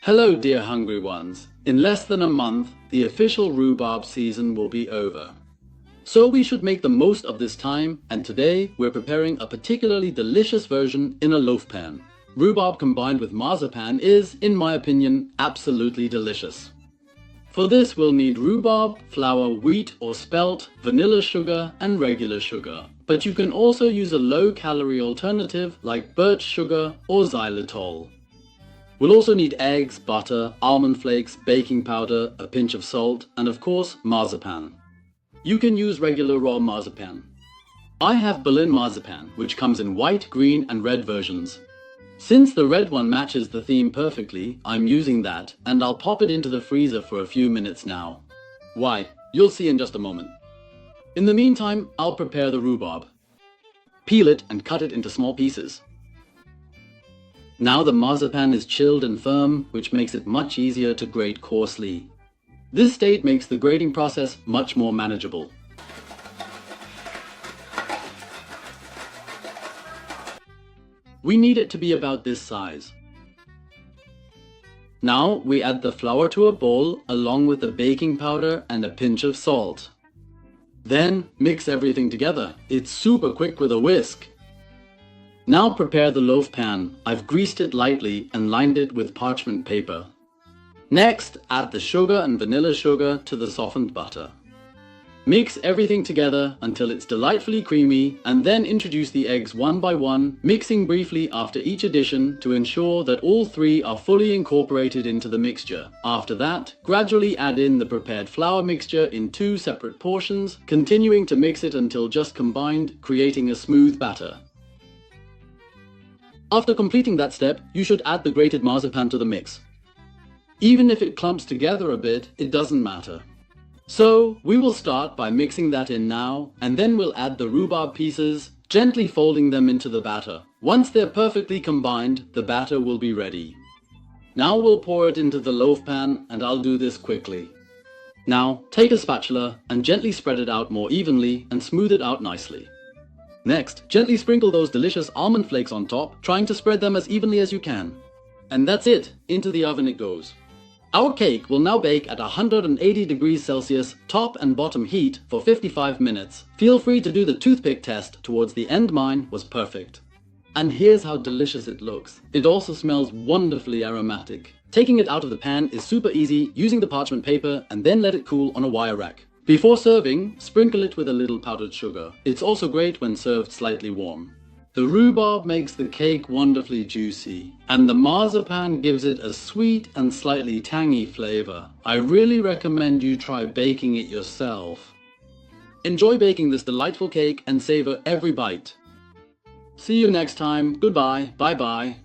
Hello dear hungry ones. In less than a month, the official rhubarb season will be over. So we should make the most of this time, and today we're preparing a particularly delicious version in a loaf pan. Rhubarb combined with marzipan is, in my opinion, absolutely delicious. For this we'll need rhubarb, flour, wheat or spelt, vanilla sugar and regular sugar. But you can also use a low-calorie alternative like birch sugar or xylitol. We'll also need eggs, butter, almond flakes, baking powder, a pinch of salt, and of course, marzipan. You can use regular raw marzipan. I have Berlin marzipan, which comes in white, green, and red versions. Since the red one matches the theme perfectly, I'm using that, and I'll pop it into the freezer for a few minutes now. Why? You'll see in just a moment. In the meantime, I'll prepare the rhubarb. Peel it and cut it into small pieces. Now the marzipan is chilled and firm, which makes it much easier to grate coarsely. This state makes the grating process much more manageable. We need it to be about this size. Now we add the flour to a bowl along with the baking powder and a pinch of salt. Then mix everything together. It's super quick with a whisk. Now prepare the loaf pan. I've greased it lightly and lined it with parchment paper. Next, add the sugar and vanilla sugar to the softened butter. Mix everything together until it's delightfully creamy, and then introduce the eggs one by one, mixing briefly after each addition to ensure that all three are fully incorporated into the mixture. After that, gradually add in the prepared flour mixture in 2 separate portions, continuing to mix it until just combined, creating a smooth batter. After completing that step, you should add the grated marzipan to the mix. Even if it clumps together a bit, it doesn't matter. So, we will start by mixing that in now, and then we'll add the rhubarb pieces, gently folding them into the batter. Once they're perfectly combined, the batter will be ready. Now we'll pour it into the loaf pan, and I'll do this quickly. Now, take a spatula and gently spread it out more evenly and smooth it out nicely. Next, gently sprinkle those delicious almond flakes on top, trying to spread them as evenly as you can. And that's it, into the oven it goes. Our cake will now bake at 180 degrees Celsius top and bottom heat for 55 minutes. Feel free to do the toothpick test towards the end. Mine was perfect. And here's how delicious it looks. It also smells wonderfully aromatic. Taking it out of the pan is super easy using the parchment paper and then let it cool on a wire rack. Before serving, sprinkle it with a little powdered sugar. It's also great when served slightly warm. The rhubarb makes the cake wonderfully juicy, and the marzipan gives it a sweet and slightly tangy flavor. I really recommend you try baking it yourself. Enjoy baking this delightful cake and savor every bite. See you next time. Goodbye. Bye bye.